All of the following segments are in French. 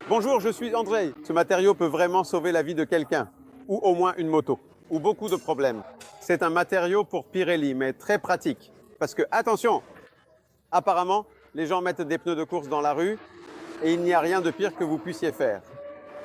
Bonjour, je suis André. Ce matériau peut vraiment sauver la vie de quelqu'un, ou au moins une moto, ou beaucoup de problèmes. C'est un matériau pour Pirelli, mais très pratique. Parce que, attention, apparemment, les gens mettent des pneus de course dans la rue et il n'y a rien de pire que vous puissiez faire.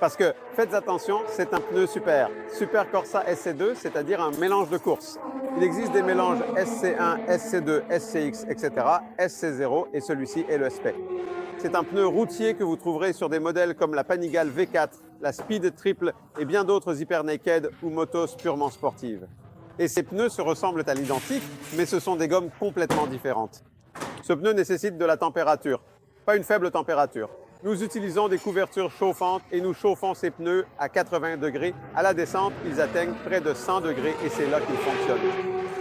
Parce que, faites attention, c'est un pneu Super Corsa SC2, c'est-à-dire un mélange de course. Il existe des mélanges SC1, SC2, SCX, etc., SC0 et celui-ci est le SP. C'est un pneu routier que vous trouverez sur des modèles comme la Panigale V4, la Speed Triple et bien d'autres Hyper Naked ou motos purement sportives. Et ces pneus se ressemblent à l'identique, mais ce sont des gommes complètement différentes. Ce pneu nécessite de la température, pas une faible température. Nous utilisons des couvertures chauffantes et nous chauffons ces pneus à 80 degrés. À la descente, ils atteignent près de 100 degrés et c'est là qu'ils fonctionnent.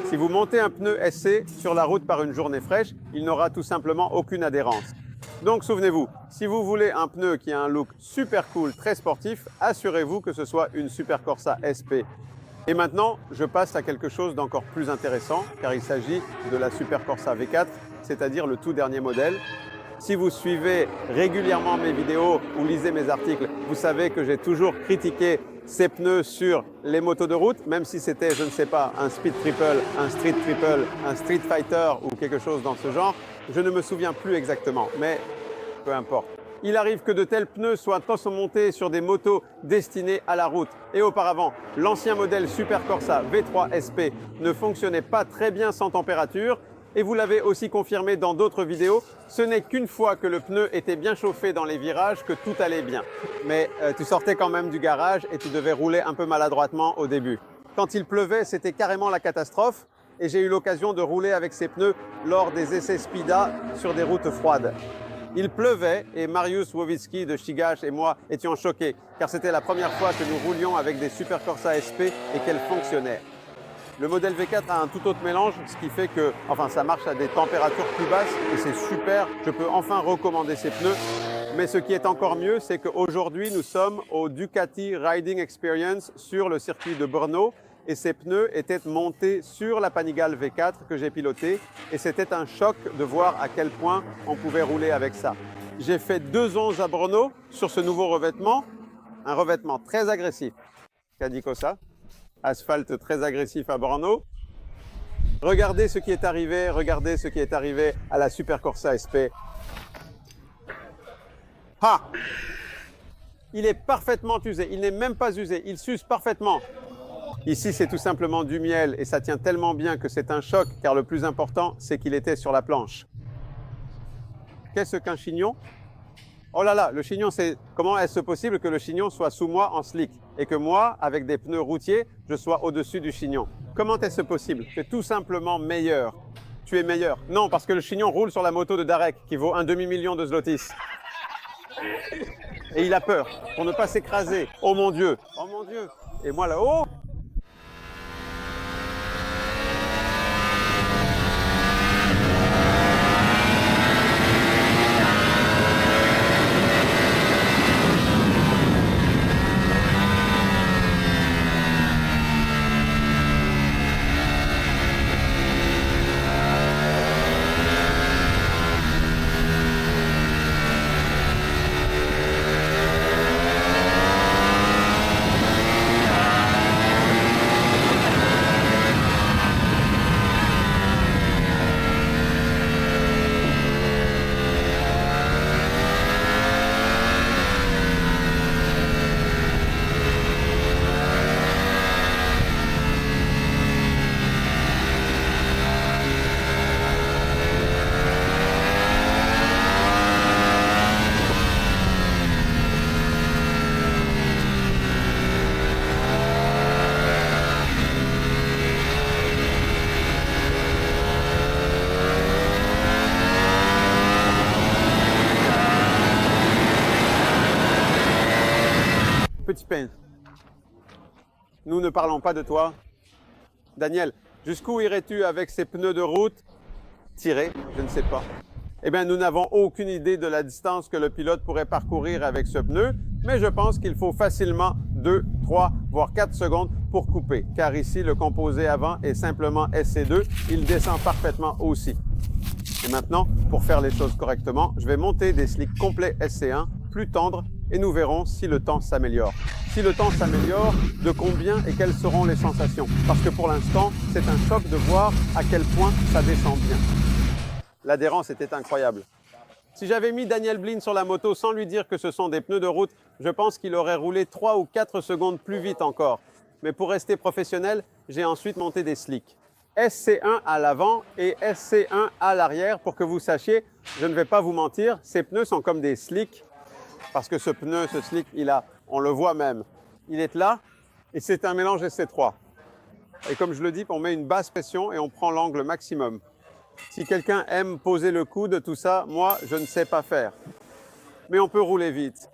Si vous montez un pneu SC sur la route par une journée fraîche, il n'aura tout simplement aucune adhérence. Donc souvenez-vous, si vous voulez un pneu qui a un look super cool, très sportif, assurez-vous que ce soit une Super Corsa SP. Et maintenant, je passe à quelque chose d'encore plus intéressant, car il s'agit de la Super Corsa V4, c'est-à-dire le tout dernier modèle. Si vous suivez régulièrement mes vidéos ou lisez mes articles, vous savez que j'ai toujours critiqué ces pneus sur les motos de route, même si c'était, je ne sais pas, un Speed Triple, un Street Triple, un Street Fighter ou quelque chose dans ce genre. Je ne me souviens plus exactement, mais peu importe. Il arrive que de tels pneus soient montés sur des motos destinées à la route. Et auparavant, l'ancien modèle Super Corsa V3 SP ne fonctionnait pas très bien sans température. Et vous l'avez aussi confirmé dans d'autres vidéos, ce n'est qu'une fois que le pneu était bien chauffé dans les virages que tout allait bien. Mais tu sortais quand même du garage et tu devais rouler un peu maladroitement au début. Quand il pleuvait, c'était carrément la catastrophe et j'ai eu l'occasion de rouler avec ces pneus lors des essais Spida sur des routes froides. Il pleuvait et Mariusz Wojcicki de Ścigacz et moi étions choqués car c'était la première fois que nous roulions avec des Super Corsa SP et qu'elles fonctionnaient. Le modèle V4 a un tout autre mélange, ce qui fait que, ça marche à des températures plus basses et c'est super. Je peux enfin recommander ces pneus. Mais ce qui est encore mieux, c'est qu'aujourd'hui, nous sommes au Ducati Riding Experience sur le circuit de Brno. Et ces pneus étaient montés sur la Panigale V4 que j'ai pilotée. Et c'était un choc de voir à quel point on pouvait rouler avec ça. J'ai fait 2 à Brno sur ce nouveau revêtement. Un revêtement très agressif. Qu'a dit ça? Asphalte très agressif à Brno. Regardez ce qui est arrivé à la Super Corsa SP. Ah! Il est parfaitement usé, il n'est même pas usé, il s'use parfaitement. Ici, c'est tout simplement du miel et ça tient tellement bien que c'est un choc, car le plus important, c'est qu'il était sur la planche. Qu'est-ce qu'un chignon? Oh là là, le chignon, c'est comment est-ce possible que le chignon soit sous moi en slick et que moi, avec des pneus routiers, je sois au-dessus du chignon? Comment est-ce possible? C'est tout simplement meilleur. Tu es meilleur. Non, parce que le chignon roule sur la moto de Darek qui vaut un demi-million de zlotys. Et il a peur pour ne pas s'écraser. Oh mon Dieu! Oh mon Dieu! Et moi là-haut? Petit pain. Nous ne parlons pas de toi. Daniel, jusqu'où irais-tu avec ces pneus de route? Tirer, je ne sais pas. Eh bien, nous n'avons aucune idée de la distance que le pilote pourrait parcourir avec ce pneu, mais je pense qu'il faut facilement 2, 3, voire 4 secondes pour couper, car ici, le composé avant est simplement SC2, il descend parfaitement aussi. Et maintenant, pour faire les choses correctement, je vais monter des slicks complets SC1, plus tendres, et nous verrons si le temps s'améliore. Si le temps s'améliore, de combien et quelles seront les sensations. Parce que pour l'instant, c'est un choc de voir à quel point ça descend bien. L'adhérence était incroyable. Si j'avais mis Daniel Blin sur la moto sans lui dire que ce sont des pneus de route, je pense qu'il aurait roulé 3 ou 4 secondes plus vite encore. Mais pour rester professionnel, j'ai ensuite monté des slicks. SC1 à l'avant et SC1 à l'arrière pour que vous sachiez, je ne vais pas vous mentir, ces pneus sont comme des slicks parce que ce slick, on le voit même, il est là et c'est un mélange SC3. Et comme je le dis, on met une basse pression et on prend l'angle maximum. Si quelqu'un aime poser le coude, tout ça, moi, je ne sais pas faire. Mais on peut rouler vite.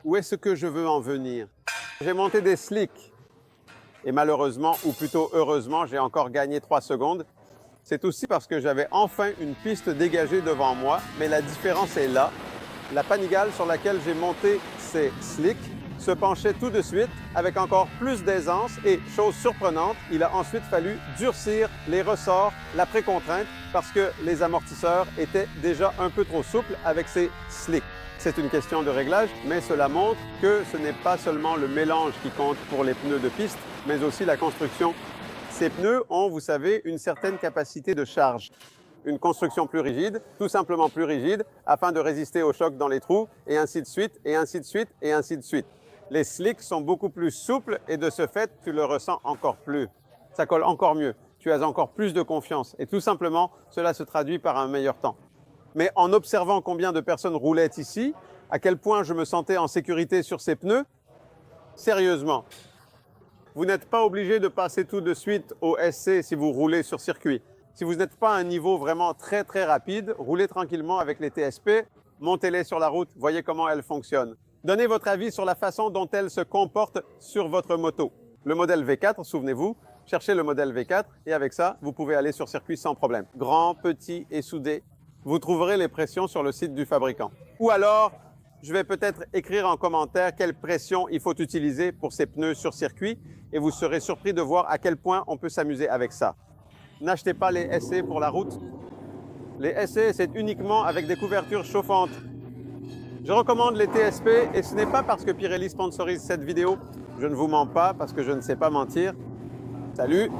Où est-ce que je veux en venir? J'ai monté des slicks. Et malheureusement, ou plutôt heureusement, j'ai encore gagné 3 secondes. C'est aussi parce que j'avais enfin une piste dégagée devant moi, mais la différence est là. La Panigale sur laquelle j'ai monté ces slicks se penchait tout de suite avec encore plus d'aisance et, chose surprenante, il a ensuite fallu durcir les ressorts, la précontrainte, parce que les amortisseurs étaient déjà un peu trop souples avec ces slicks. C'est une question de réglage, mais cela montre que ce n'est pas seulement le mélange qui compte pour les pneus de piste, mais aussi la construction. Ces pneus ont, vous savez, une certaine capacité de charge. Une construction plus rigide, tout simplement plus rigide, afin de résister aux chocs dans les trous, et ainsi de suite, et ainsi de suite, et ainsi de suite. Les slicks sont beaucoup plus souples et de ce fait, tu le ressens encore plus. Ça colle encore mieux. Tu as encore plus de confiance. Et tout simplement, cela se traduit par un meilleur temps. Mais en observant combien de personnes roulaient ici, à quel point je me sentais en sécurité sur ces pneus, sérieusement, vous n'êtes pas obligé de passer tout de suite au SC si vous roulez sur circuit. Si vous n'êtes pas à un niveau vraiment très rapide, roulez tranquillement avec les TSP, montez-les sur la route, voyez comment elles fonctionnent. Donnez votre avis sur la façon dont elles se comportent sur votre moto. Le modèle V4, souvenez-vous, cherchez le modèle V4 et avec ça, vous pouvez aller sur circuit sans problème. Grand, petit et soudé. Vous trouverez les pressions sur le site du fabricant. Ou alors, je vais peut-être écrire en commentaire quelle pression il faut utiliser pour ces pneus sur circuit et vous serez surpris de voir à quel point on peut s'amuser avec ça. N'achetez pas les SC pour la route. Les SC, c'est uniquement avec des couvertures chauffantes. Je recommande les TSP et ce n'est pas parce que Pirelli sponsorise cette vidéo. Je ne vous mens pas parce que je ne sais pas mentir. Salut!